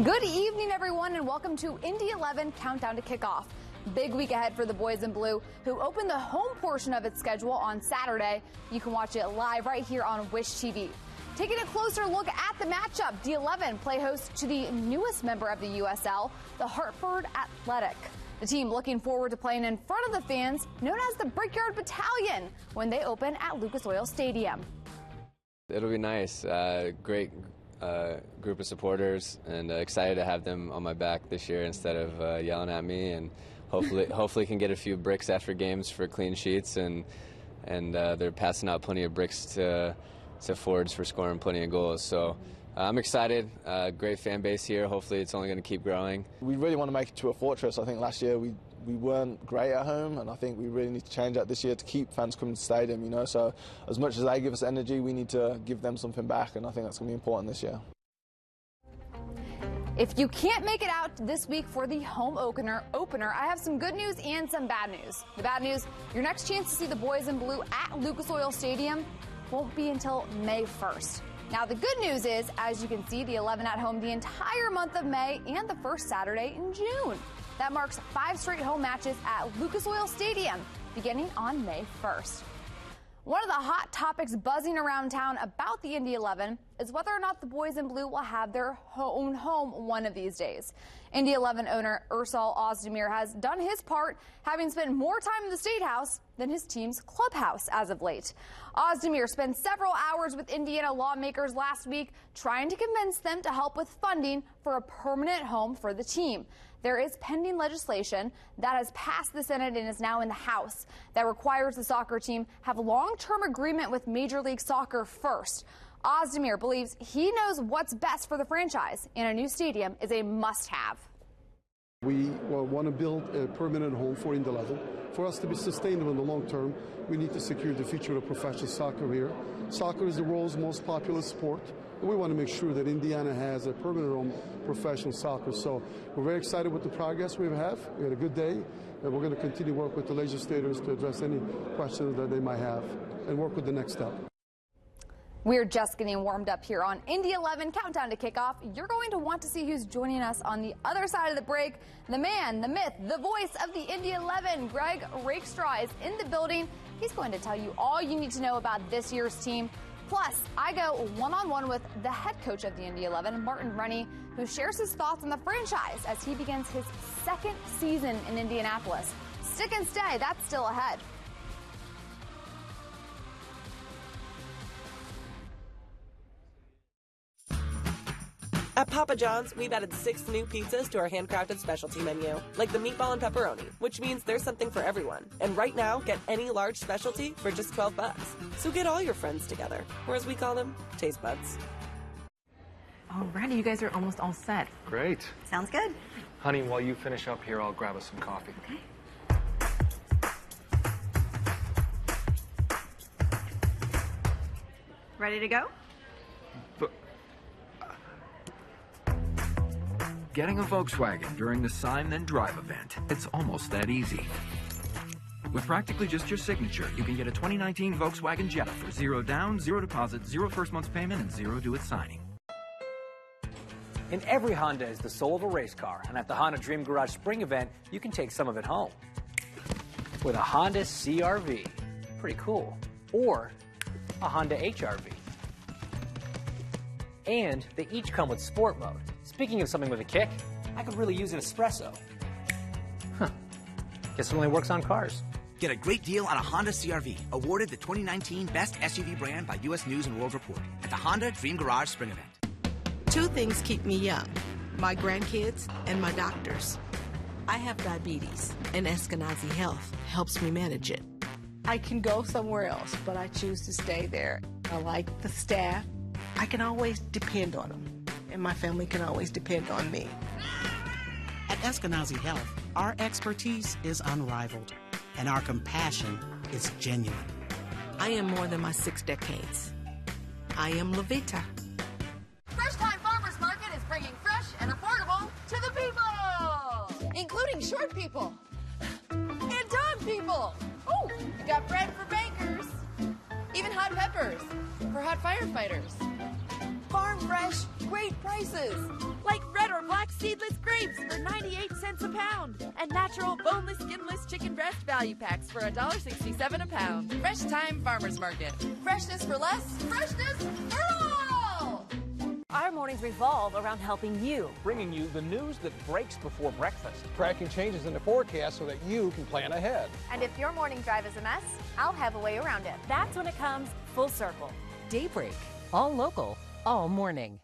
Good evening, everyone, and welcome to Indy 11 Countdown to Kickoff. Big week ahead for the boys in blue, who open the home portion of its schedule on Saturday. You can watch it live right here on Wish TV. Taking a closer look at the matchup, the 11 play host to the newest member of the USL, the Hartford Athletic. The team looking forward to playing in front of the fans, known as the Brickyard Battalion, when they open at Lucas Oil Stadium. It'll be nice. Great group of supporters, and excited to have them on my back this year instead of yelling at me, and hopefully can get a few bricks after games for clean sheets, and they're passing out plenty of bricks to forwards for scoring plenty of goals. So I'm excited. Great fan base here. Hopefully it's only going to keep growing. We really want to make it to a fortress. I think last year we weren't great at home, and I think we really need to change that this year to keep fans coming to the stadium, you know. So as much as they give us energy, we need to give them something back, and I think that's going to be important this year. If you can't make it out this week for the home opener, I have some good news and some bad news. The bad news, your next chance to see the boys in blue at Lucas Oil Stadium won't be until May 1st. Now, the good news is, as you can see, the 11 at home the entire month of May and the first Saturday in June. That marks 5 straight home matches at Lucas Oil Stadium, beginning on May 1st. One of the hot topics buzzing around town about the Indy 11 is whether or not the boys in blue will have their own home one of these days. Indy 11 owner Ursal Ozdemir has done his part, having spent more time in the State House than his team's clubhouse as of late. Ozdemir spent several hours with Indiana lawmakers last week trying to convince them to help with funding for a permanent home for the team. There is pending legislation that has passed the Senate and is now in the House that requires the soccer team have a long-term agreement with Major League Soccer first. Ozdemir believes he knows what's best for the franchise, and a new stadium is a must-have. We want to build a permanent home for Indy 11. For us to be sustainable in the long term, we need to secure the future of professional soccer here. Soccer is the world's most popular sport, and we want to make sure that Indiana has a permanent home professional soccer. So we're very excited with the progress we have. We had a good day, and we're going to continue to work with the legislators to address any questions that they might have and work with the next step. We're just getting warmed up here on Indy 11 Countdown to Kickoff. You're going to want to see who's joining us on the other side of the break. The man, the myth, the voice of the Indy 11, Greg Rakestraw, is in the building. He's going to tell you all you need to know about this year's team. Plus, I go one-on-one with the head coach of the Indy 11, Martin Rennie, who shares his thoughts on the franchise as he begins his second season in Indianapolis. Stick and stay, that's still ahead. At Papa John's, we've added 6 new pizzas to our handcrafted specialty menu, like the meatball and pepperoni, which means there's something for everyone. And right now, get any large specialty for just $12. So get all your friends together, or as we call them, taste buds. Alrighty, you guys are almost all set. Great. Sounds good. Honey, while you finish up here, I'll grab us some coffee. Okay. Ready to go? Getting a Volkswagen during the Sign Then Drive event, it's almost that easy. With practically just your signature, you can get a 2019 Volkswagen Jetta for 0 down, 0 deposit, 0 first month's payment, and 0 due at signing. And every Honda is the soul of a race car, and at the Honda Dream Garage Spring event, you can take some of it home. With a Honda CR-V, pretty cool, or a Honda HR-V. And they each come with sport mode. Speaking of something with a kick, I could really use an espresso. Guess it only works on cars. Get a great deal on a Honda CR-V, awarded the 2019 Best SUV Brand by U.S. News & World Report at the Honda Dream Garage Spring event. 2 things keep me young, my grandkids and my doctors. I have diabetes, and Eskenazi Health helps me manage it. I can go somewhere else, but I choose to stay there. I like the staff. I can always depend on them, and my family can always depend on me. At Eskenazi Health, our expertise is unrivaled, and our compassion is genuine. I am more than my 6 decades. I am Levita. Fresh Time Farmers Market is bringing fresh and affordable to the people, including short people and tall people. Oh, you got bread for bakers, even hot peppers for hot firefighters. Farm fresh, great prices, like red or cents a pound. And natural, boneless, skinless chicken breast value packs for $1.67 a pound. Fresh Time Farmers Market. Freshness for less, freshness for all! Our mornings revolve around helping you. Bringing you the news that breaks before breakfast. Tracking changes in the forecast so that you can plan ahead. And if your morning drive is a mess, I'll have a way around it. That's when it comes full circle. Daybreak. All local, all morning.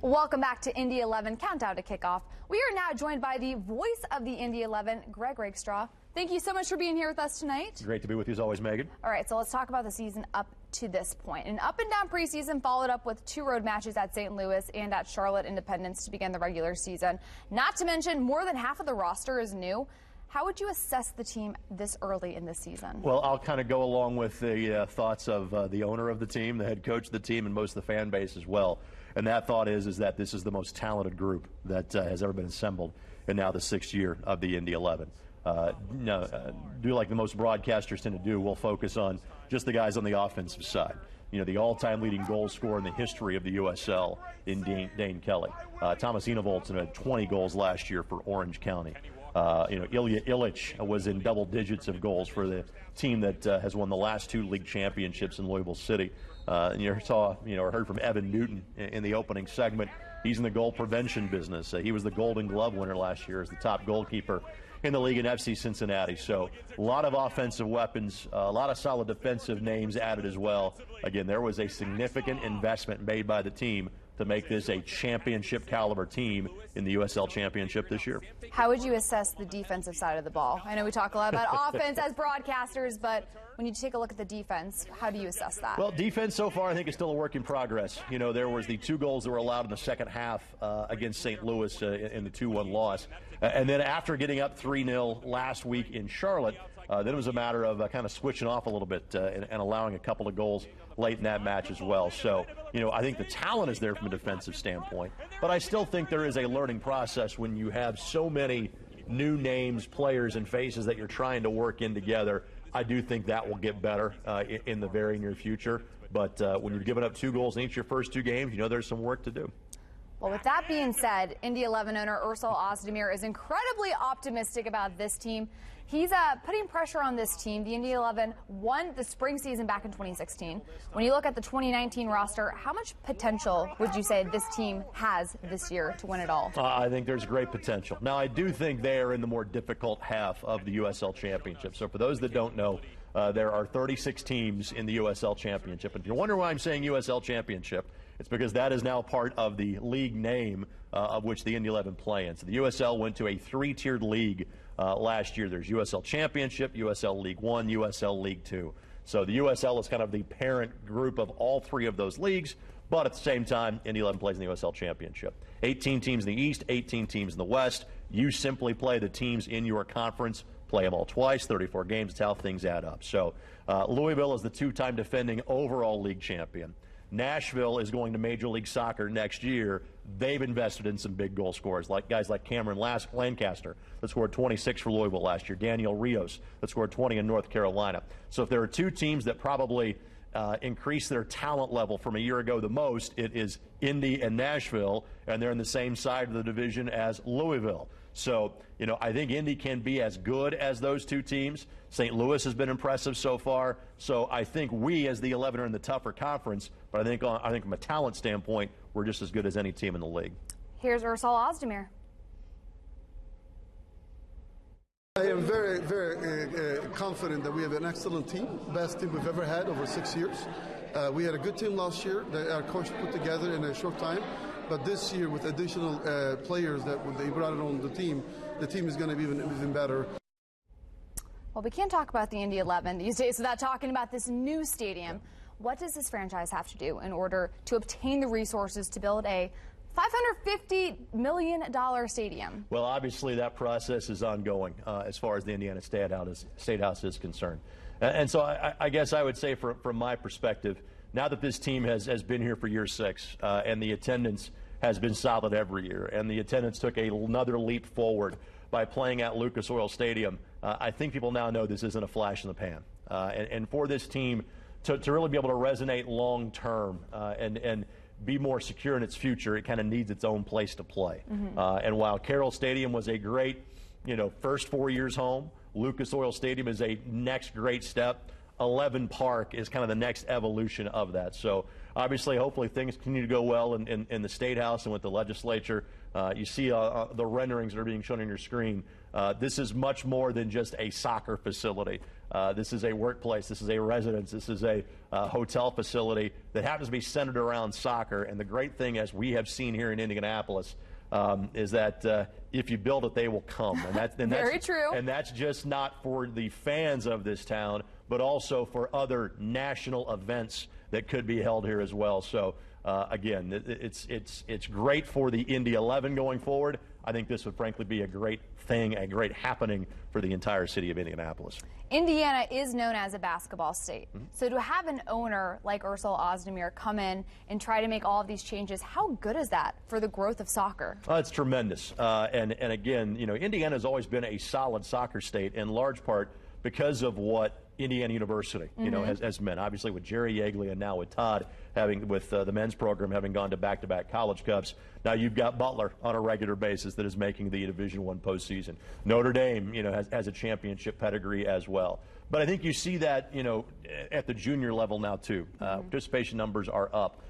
Welcome back to Indy 11 Countdown to Kickoff. We are now joined by the voice of the Indy 11, Greg Rakestraw. Thank you so much for being here with us tonight. Great to be with you as always, Megan. All right, so let's talk about the season up to this point. An up and down preseason followed up with 2 road matches at St. Louis and at Charlotte Independence to begin the regular season. Not to mention, more than half of the roster is new. How would you assess the team this early in the season? Well, I'll kind of go along with the thoughts of the owner of the team, the head coach of the team, and most of the fan base as well. And that thought is that this is the most talented group that has ever been assembled in now the 6th year of the Indy 11. Do like the most broadcasters tend to do, we'll focus on just the guys on the offensive side. You know, the all-time leading goal scorer in the history of the USL in Dane Kelly. Thomas Enevoldsen had 20 goals last year for Orange County. Ilya Illich was in double digits of goals for the team that has won the last 2 league championships in Louisville City. Heard from Evan Newton in the opening segment. He's in the goal prevention business. He was the Golden Glove winner last year as the top goalkeeper in the league in FC Cincinnati. So a lot of offensive weapons, a lot of solid defensive names added as well. Again, there was a significant investment made by the team to make this a championship caliber team in the USL Championship this year. How would you assess the defensive side of the ball? I know we talk a lot about offense as broadcasters, but when you take a look at the defense, how do you assess that? Well, defense so far I think is still a work in progress. You know, there was the 2 goals that were allowed in the second half against St. Louis in the 2-1 loss. And then after getting up 3-0 last week in Charlotte, then it was a matter of kind of switching off a little bit and allowing a couple of goals late in that match as well. So, you know, I think the talent is there from a defensive standpoint, but I still think there is a learning process when you have so many new names, players, and faces that you're trying to work in together. I do think that will get better in the very near future. But when you've given up 2 goals in each of your first 2 games, you know there's some work to do. Well, with that being said, Indy 11 owner Ursel Ozdemir is incredibly optimistic about this team. He's putting pressure on this team. The Indy 11 won the spring season back in 2016. When you look at the 2019 roster, how much potential would you say this team has this year to win it all? I think there's great potential. Now, I do think they are in the more difficult half of the USL Championship. So for those that don't know, there are 36 teams in the USL Championship. And if you're wondering why I'm saying USL Championship, it's because that is now part of the league name of which the Indy 11 play in. So the USL went to a 3-tiered league last year. There's USL Championship, USL League 1, USL League 2. So the USL is kind of the parent group of all 3 of those leagues, but at the same time, Indy 11 plays in the USL Championship. 18 teams in the East, 18 teams in the West. You simply play the teams in your conference, play them all twice, 34 games. That's how things add up. So Louisville is the 2-time defending overall league champion. Nashville is going to Major League Soccer next year. They've invested in some big goal scorers, like guys like Cameron Lancaster, that scored 26 for Louisville last year, Daniel Rios, that scored 20 in North Carolina. So if there are 2 teams that probably increase their talent level from a year ago the most, it is Indy and Nashville, and they're in the same side of the division as Louisville. So, you know, I think Indy can be as good as those 2 teams. St. Louis has been impressive so far. So I think we, as the 11, are in the tougher conference. But I think from a talent standpoint, we're just as good as any team in the league. Here's Ursel Ozdemir. I am very, very confident that we have an excellent team, best team we've ever had over 6 years. We had a good team last year that our coach put together in a short time. But this year, with additional players that they brought on the team is going to be even better. Well, we can't talk about the Indy 11 these days without talking about this new stadium. What does this franchise have to do in order to obtain the resources to build a $550 million stadium? Well, obviously that process is ongoing as far as the Indiana State House is concerned. And so I guess I would say from my perspective, now that this team has been here for year 6 and the attendance has been solid every year, and the attendance took another leap forward by playing at Lucas Oil Stadium, I think people now know this isn't a flash in the pan. And for this team to really be able to resonate long term and be more secure in its future, it kind of needs its own place to play. And while Carroll Stadium was a great, first 4 years home, Lucas Oil Stadium is a next great step. 11 Park is kind of the next evolution of that. So obviously, hopefully things continue to go well in the State House and with the legislature. You see the renderings that are being shown on your screen. This is much more than just a soccer facility. This is a workplace. This is a residence. This is a hotel facility that happens to be centered around soccer. And the great thing, as we have seen here in Indianapolis, is that if you build it, they will come. And that's very true. And that's just not for the fans of this town, but also for other national events that could be held here as well. So again, it's great for the Indy 11 going forward. I think this would frankly be a great thing, a great happening for the entire city of Indianapolis. Indiana is known as a basketball state. So to have an owner like Ursula Ozdemir come in and try to make all of these changes, how good is that for the growth of soccer? It's tremendous. And again, Indiana has always been a solid soccer state in large part because of what Indiana University, has meant. Obviously with Jerry Yeagley and now with Todd with the men's program having gone to back-to-back College Cups. Now you've got Butler on a regular basis that is making the Division I postseason. Notre Dame, has a championship pedigree as well. But I think you see that, at the junior level now too. Participation numbers are up.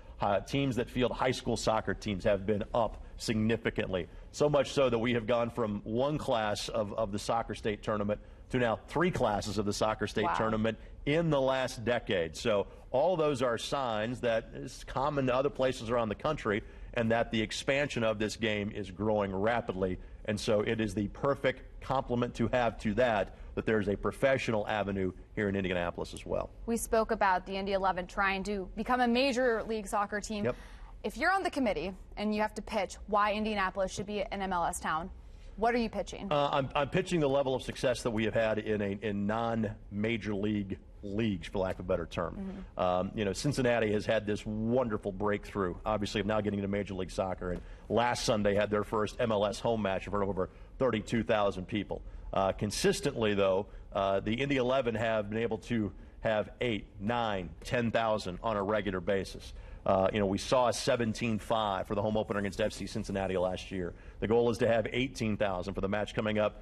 Teams that field high school soccer teams have been up significantly. So much so that we have gone from one class of the soccer state tournament to now 3 classes of the soccer state tournament in the last decade. So all those are signs that is common to other places around the country and that the expansion of this game is growing rapidly. And so it is the perfect complement to have to that there's a professional avenue here in Indianapolis as well. We spoke about the Indy 11 trying to become a major league soccer team. Yep. If you're on the committee and you have to pitch why Indianapolis should be an MLS town, what are you pitching? I'm pitching the level of success that we have had in non-major leagues, for lack of a better term. Cincinnati has had this wonderful breakthrough, obviously, of now getting into Major League Soccer. And last Sunday had their first MLS home match in front of over 32,000 people. Consistently, though, the Indy 11 have been able to have 8, 9, 10,000 on a regular basis. We saw a 17-5 for the home opener against FC Cincinnati last year. The goal is to have 18,000 for the match coming up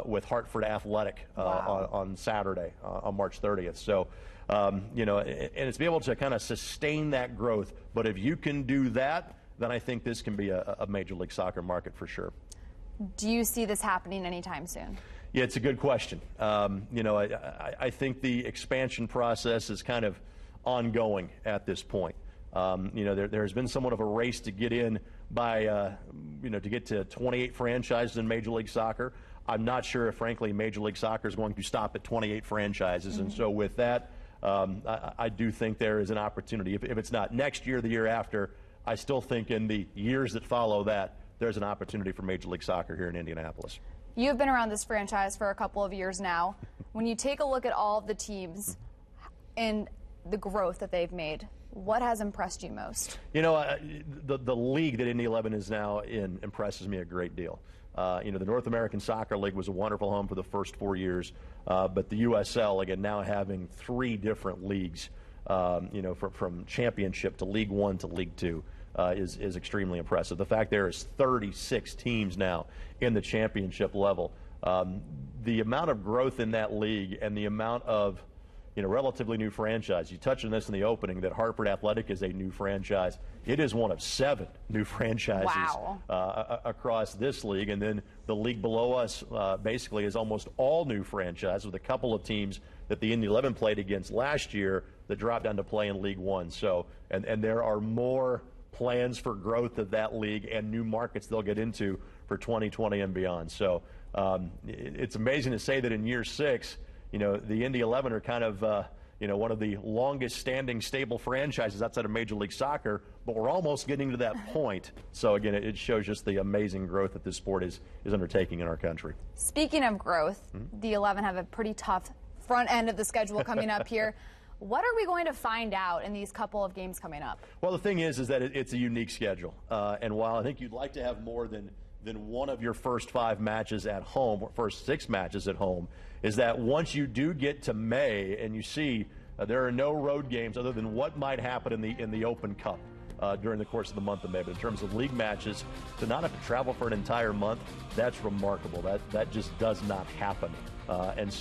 with Hartford Athletic on Saturday, on March 30th. So, and it's be able to kind of sustain that growth. But if you can do that, then I think this can be a Major League Soccer market for sure. Do you see this happening anytime soon? Yeah, it's a good question. I think the expansion process is kind of ongoing at this point. There has been somewhat of a race to get in by, to get to 28 franchises in Major League Soccer. I'm not sure if, frankly, Major League Soccer is going to stop at 28 franchises. And so with that, I do think there is an opportunity. If it's not next year, the year after, I still think in the years that follow that, there's an opportunity for Major League Soccer here in Indianapolis. You've been around this franchise for a couple of years now. When you take a look at all of the teams and the growth that they've made, what has impressed you most? The league that Indy 11 is now in impresses me a great deal. The North American Soccer League was a wonderful home for the first 4 years, but the USL, again, now having 3 different leagues, from championship to League One to League Two, is extremely impressive. The fact there is 36 teams now in the championship level, the amount of growth in that league and the amount of relatively new franchise. You touched on this in the opening that Hartford Athletic is a new franchise. It is one of 7 new franchises across this league, and then the league below us basically is almost all new franchises with a couple of teams that the Indy 11 played against last year that dropped down to play in League One. So, and there are more plans for growth of that league and new markets they'll get into for 2020 and beyond. So it's amazing to say that in year 6, the Indy 11 are kind of, one of the longest standing stable franchises outside of Major League Soccer, but we're almost getting to that point. So again, it shows just the amazing growth that this sport is undertaking in our country. Speaking of growth, the 11 have a pretty tough front end of the schedule coming up here. What are we going to find out in these couple of games coming up? Well, the thing is that it's a unique schedule. And while I think you'd like to have more than one of your first 5 matches at home, or first 6 matches at home, is that once you do get to May and you see there are no road games other than what might happen in the Open Cup. during the course of the month of May. But in terms of league matches, to not have to travel for an entire month, that's remarkable. That just does not happen. And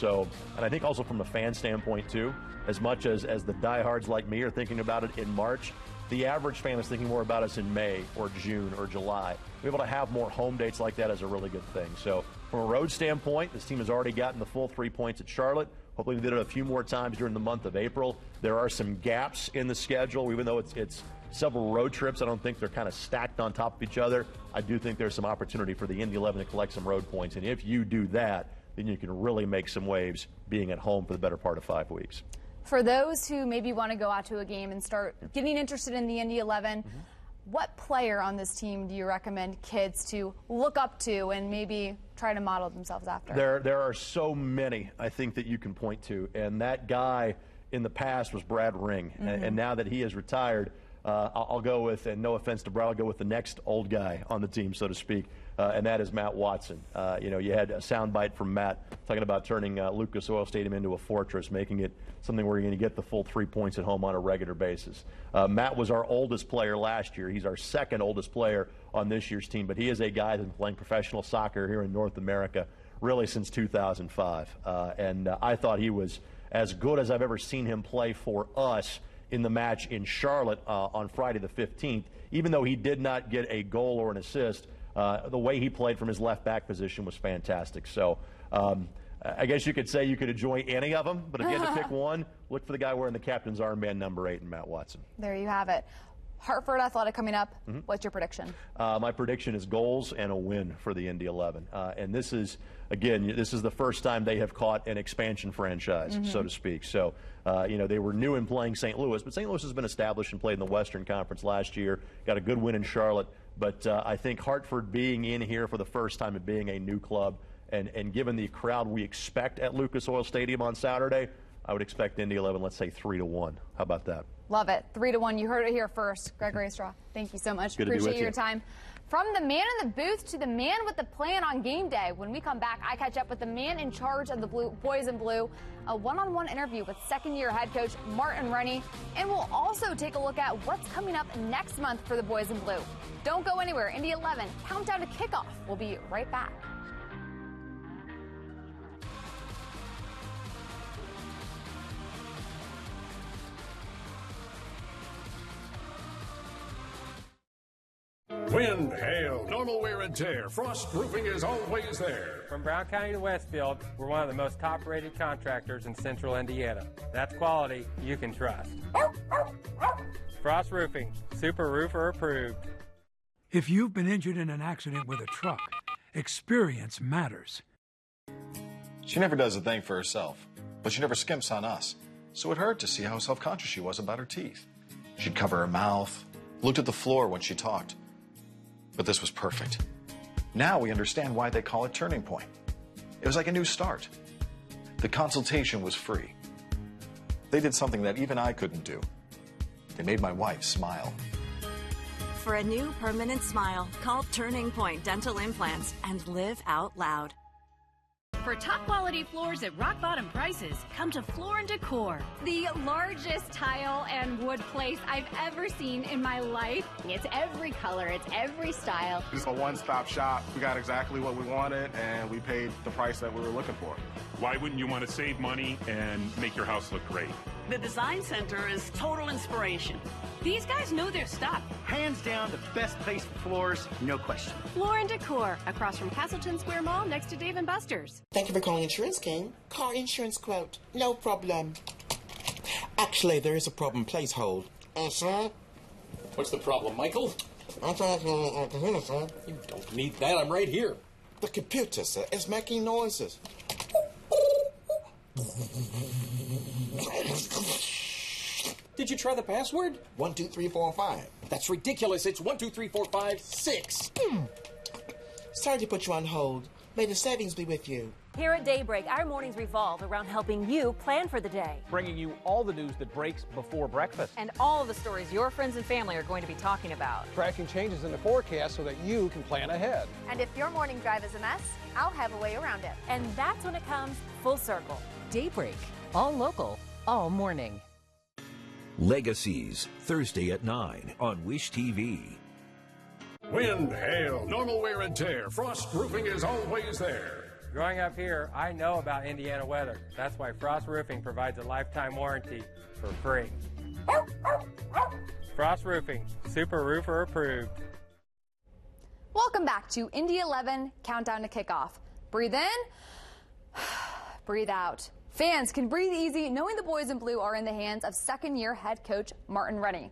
I think also from a fan standpoint, too, as much as the diehards like me are thinking about it in March, the average fan is thinking more about us in May or June or July. To be able to have more home dates like that is a really good thing. So from a road standpoint, this team has already gotten the full 3 points at Charlotte. Hopefully we did it a few more times during the month of April. There are some gaps in the schedule, even though it's several road trips. I don't think they're kind of stacked on top of each other. I do think there's some opportunity for the Indy 11 to collect some road points. And if you do that, then you can really make some waves being at home for the better part of 5 weeks. For those who maybe want to go out to a game and start getting interested in the Indy 11, what player on this team do you recommend kids to look up to and maybe try to model themselves after? There are so many, I think, that you can point to. And that guy in the past was Brad Ring. And now that he is retired, I'll go with, and no offense to Brad, I'll go with the next old guy on the team, so to speak, and that is Matt Watson. You had a soundbite from Matt talking about turning Lucas Oil Stadium into a fortress, making it something where you're going to get the full 3 points at home on a regular basis. Matt was our oldest player last year. He's our second oldest player on this year's team, but he is a guy that's been playing professional soccer here in North America really since 2005. And I thought he was as good as I've ever seen him play for us in the match in Charlotte on Friday the 15th. Even though he did not get a goal or an assist, the way he played from his left back position was fantastic. So I guess you could say you could enjoy any of them, but if you had to pick one, look for the guy wearing the captain's armband, number 8, and Matt Watson. There you have it. Hartford Athletic coming up. What's your prediction? My prediction is goals and a win for the Indy 11. And this is, again, this is the first time they have caught an expansion franchise, so to speak. So, they were new in playing St. Louis, but St. Louis has been established and played in the Western Conference last year, got a good win in Charlotte. But I think Hartford being in here for the first time and being a new club, and given the crowd we expect at Lucas Oil Stadium on Saturday, I would expect Indy 11, let's say 3-1. How about that? Love it. 3-1. You heard it here first. Greg Rakestraw, thank you so much. Good to be with Appreciate your you. time. From the man in the booth to the man with the plan on game day. When we come back, I catch up with the man in charge of the Boys in Blue, a one-on-one interview with second-year head coach Martin Rennie, and we'll also take a look at what's coming up next month for the Boys in Blue. Don't go anywhere. Indy 11, countdown to kickoff. We'll be right back. Wind, hail, normal wear and tear, Frost Roofing is always there. From Brown County to Westfield, we're one of the most top-rated contractors in central Indiana. That's quality you can trust. Frost Roofing, Super Roofer approved. If you've been injured in an accident with a truck, experience matters. She never does a thing for herself, but she never skimps on us. So it hurt to see how self-conscious she was about her teeth. She'd cover her mouth, looked at the floor when she talked. But this was perfect. Now we understand why they call it Turning Point. It was like a new start. The consultation was free. They did something that even I couldn't do. They made my wife smile. For a new permanent smile, call Turning Point Dental Implants and live out loud. For top quality floors at rock bottom prices, come to Floor & Decor. The largest tile and wood place I've ever seen in my life. It's every color, it's every style. It's a one-stop shop. We got exactly what we wanted, and we paid the price that we were looking for. Why wouldn't you want to save money and make your house look great? The Design Center is total inspiration. These guys know their stuff. Hands down, the best place for floors, no question. Floor & Decor, across from Castleton Square Mall, next to Dave & Buster's. Thank you for calling Insurance King. Car insurance quote. No problem. Actually, there is a problem. Please hold. Sir? What's the problem, Michael? I'm trying to on the computer, sir. You don't need that. I'm right here. The computer, sir, is making noises. Did you try the password? 1, 2, 3, 4, 5. That's ridiculous. It's 1, 2, 3, 4, 5, 6. Sorry to put you on hold. May the savings be with you. Here at Daybreak, our mornings revolve around helping you plan for the day. Bringing you all the news that breaks before breakfast. And all the stories your friends and family are going to be talking about. Tracking changes in the forecast so that you can plan ahead. And if your morning drive is a mess, I'll have a way around it. And that's when it comes full circle. Daybreak, all local, all morning. Legacies, Thursday at 9 on Wish TV. Wind, hail, normal wear and tear. Frost Roofing is always there. Growing up here, I know about Indiana weather. That's why Frost Roofing provides a lifetime warranty for free. Frost Roofing, Super Roofer approved. Welcome back to Indy 11 Countdown to Kickoff. Breathe in, breathe out. Fans can breathe easy knowing the boys in blue are in the hands of second-year head coach Martin Rennie.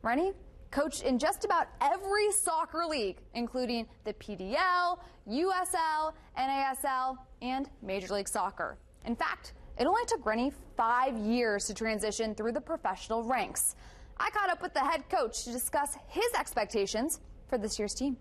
Rennie coached in just about every soccer league, including the PDL, USL, NASL, and Major League Soccer. In fact, it only took Rennie 5 years to transition through the professional ranks. I caught up with the head coach to discuss his expectations for this year's team.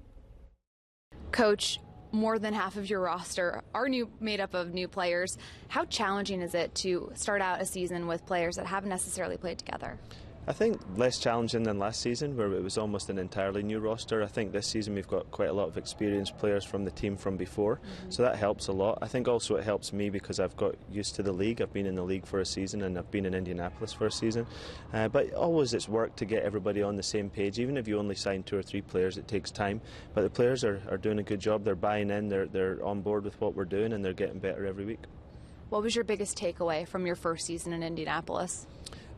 Coach, more than half of your roster are made up of new players. How challenging is it to start out a season with players that haven't necessarily played together? I think less challenging than last season, where it was almost an entirely new roster. I think this season we've got quite a lot of experienced players from the team from before, so that helps a lot. I think also it helps me because I've got used to the league. I've been in the league for a season and I've been in Indianapolis for a season. But always it's work to get everybody on the same page. Even if you only sign 2 or 3 players, it takes time. But the players are doing a good job. They're buying in, they're on board with what we're doing, and they're getting better every week. What was your biggest takeaway from your first season in Indianapolis?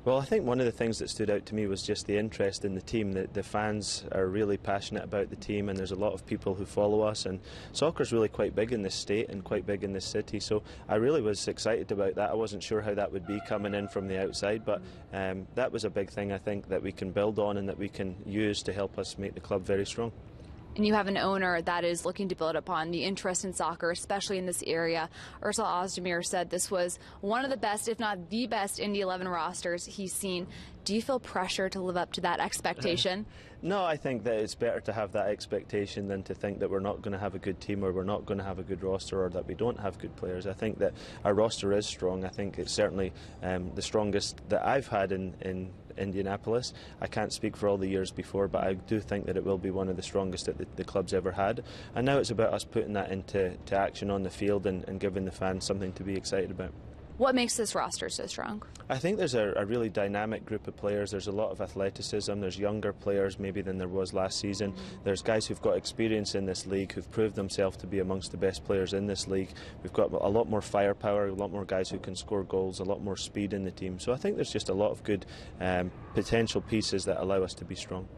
Well, I think one of the things that stood out to me was just the interest in the team. The fans are really passionate about the team, and there's a lot of people who follow us, and soccer's really quite big in this state and quite big in this city, so I really was excited about that. I wasn't sure how that would be coming in from the outside, but that was a big thing I think that we can build on and that we can use to help us make the club very strong. And you have an owner that is looking to build upon the interest in soccer, especially in this area. Ursula Ozdemir said this was one of the best, if not the best, Indy 11 rosters he's seen. Do you feel pressure to live up to that expectation? No, I think that it's better to have that expectation than to think that we're not going to have a good team or we're not going to have a good roster or that we don't have good players. I think that our roster is strong. I think it's certainly the strongest that I've had in Indianapolis. I can't speak for all the years before, but I do think that it will be one of the strongest that the club's ever had. And now it's about us putting that into action on the field and giving the fans something to be excited about. What makes this roster so strong? I think there's a really dynamic group of players. There's a lot of athleticism. There's younger players maybe than there was last season. There's guys who've got experience in this league who've proved themselves to be amongst the best players in this league. We've got a lot more firepower, a lot more guys who can score goals, a lot more speed in the team. So I think there's just a lot of good potential pieces that allow us to be strong.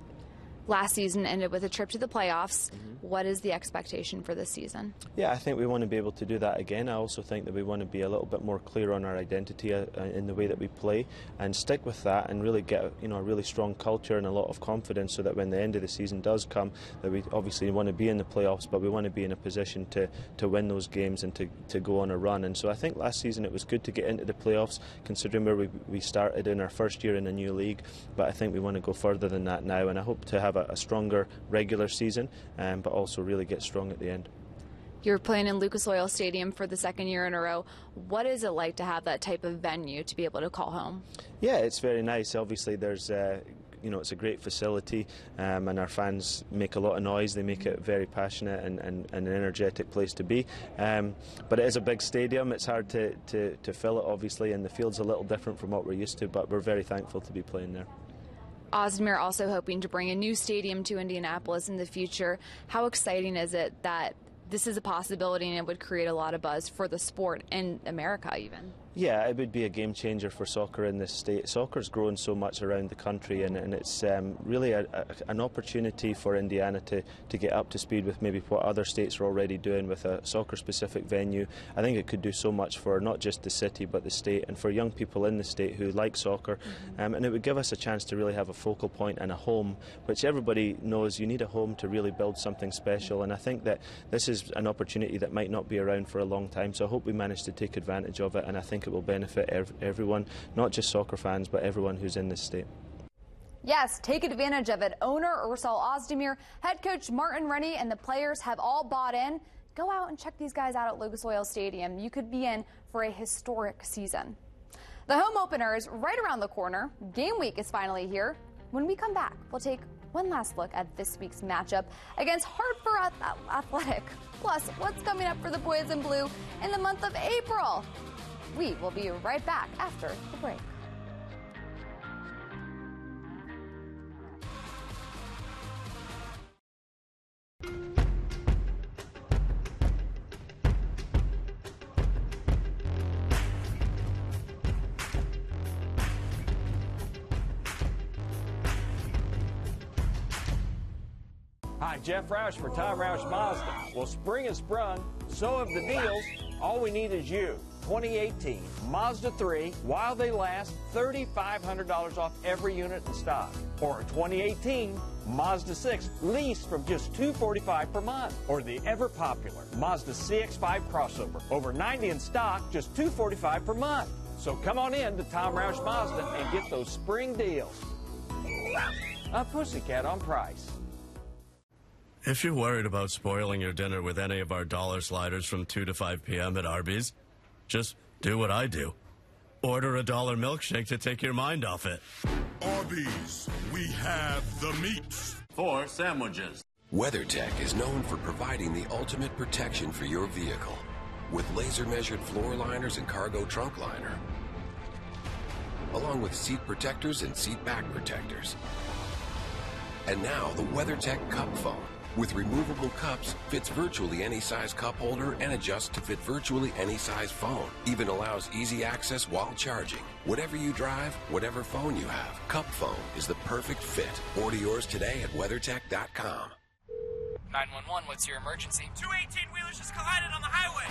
Last season ended with a trip to the playoffs. What is the expectation for this season? Yeah, I think we want to be able to do that again. I also think that we want to be a little bit more clear on our identity in the way that we play and stick with that and really get a really strong culture and a lot of confidence so that when the end of the season does come, that we obviously want to be in the playoffs, but we want to be in a position to win those games and to go on a run. And so I think last season it was good to get into the playoffs considering where we started in our first year in a new league, but I think we want to go further than that now, and I hope to have a stronger regular season, but also really get strong at the end. You're playing in Lucas Oil Stadium for the second year in a row. What is it like to have that type of venue to be able to call home? Yeah, it's very nice. Obviously there's it's a great facility, and our fans make a lot of noise. They make it very passionate and an energetic place to be, but it is a big stadium. It's hard to fill it obviously, and the field's a little different from what we're used to, but we're very thankful to be playing there. Ozdemir also hoping to bring a new stadium to Indianapolis in the future. How exciting is it that this is a possibility and it would create a lot of buzz for the sport in America even? Yeah, it would be a game changer for soccer in this state. Soccer's grown so much around the country, and it's really an opportunity for Indiana to get up to speed with maybe what other states are already doing with a soccer-specific venue. I think it could do so much for not just the city but the state, and for young people in the state who like soccer, and it would give us a chance to really have a focal point and a home, which everybody knows you need a home to really build something special, and I think that this is an opportunity that might not be around for a long time, so I hope we manage to take advantage of it, and I think it will benefit everyone, not just soccer fans, but everyone who's in this state. Yes, take advantage of it. Owner Ursula Ozdemir, head coach Martin Rennie, and the players have all bought in. Go out and check these guys out at Lucas Oil Stadium. You could be in for a historic season. The home opener is right around the corner. Game week is finally here. When we come back, we'll take one last look at this week's matchup against Hartford Athletic. Plus, what's coming up for the boys in blue in the month of April? We will be right back after the break. Hi, Jeff Roush for Tom Roush Mazda. Well, spring has sprung, so have the deals. All we need is you. 2018 Mazda 3, while they last, $3,500 off every unit in stock. Or a 2018 Mazda 6, leased from just $245 per month. Or the ever-popular Mazda CX-5 crossover, over 90 in stock, just $245 per month. So come on in to Tom Roush Mazda and get those spring deals. A pussycat on price. If you're worried about spoiling your dinner with any of our dollar sliders from 2 to 5 p.m. at Arby's, just do what I do. Order a $1 milkshake to take your mind off it. Arby's, we have the meats. 4 sandwiches. WeatherTech is known for providing the ultimate protection for your vehicle with laser-measured floor liners and cargo trunk liner, along with seat protectors and seat back protectors. And now the WeatherTech Cup Phone. With removable cups, fits virtually any size cup holder and adjusts to fit virtually any size phone. Even allows easy access while charging. Whatever you drive, whatever phone you have, Cup Phone is the perfect fit. Order yours today at WeatherTech.com. 911, what's your emergency? 2 18-wheelers just collided on the highway.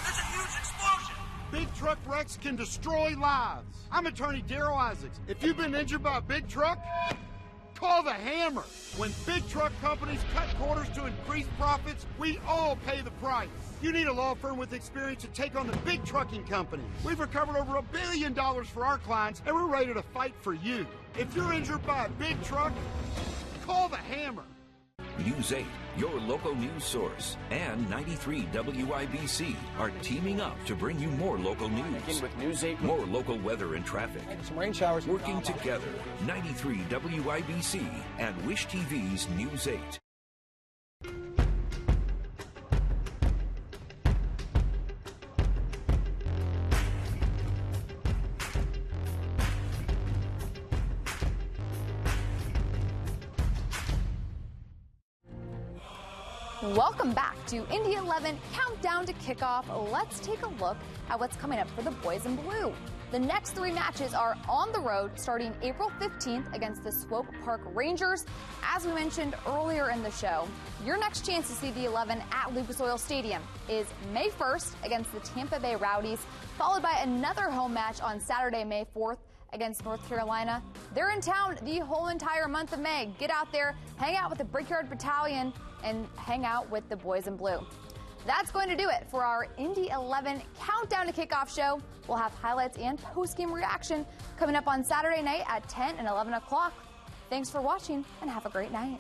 There's a huge explosion. Big truck wrecks can destroy lives. I'm attorney Daryl Isaacs. If you've been injured by a big truck, call the hammer. When big truck companies cut corners to increase profits, we all pay the price. You need a law firm with experience to take on the big trucking companies. We've recovered over $1 billion for our clients, and we're ready to fight for you. If you're injured by a big truck, call the hammer. News 8, your local news source, and 93 WIBC are teaming up to bring you more local news. With News 8. More local weather and traffic. Some rain showers. Working together, 93 WIBC and Wish TV's News 8. Welcome back to Indy 11 Countdown to Kickoff. Let's take a look at what's coming up for the boys in blue. The next 3 matches are on the road starting April 15th against the Swope Park Rangers. As we mentioned earlier in the show, your next chance to see the 11 at Lucas Oil Stadium is May 1st against the Tampa Bay Rowdies, followed by another home match on Saturday, May 4th against North Carolina. They're in town the whole entire month of May. Get out there, hang out with the Brickyard Battalion, and hang out with the boys in blue. That's going to do it for our Indy 11 Countdown to Kickoff show. We'll have highlights and post-game reaction coming up on Saturday night at 10 and 11 o'clock. Thanks for watching and have a great night.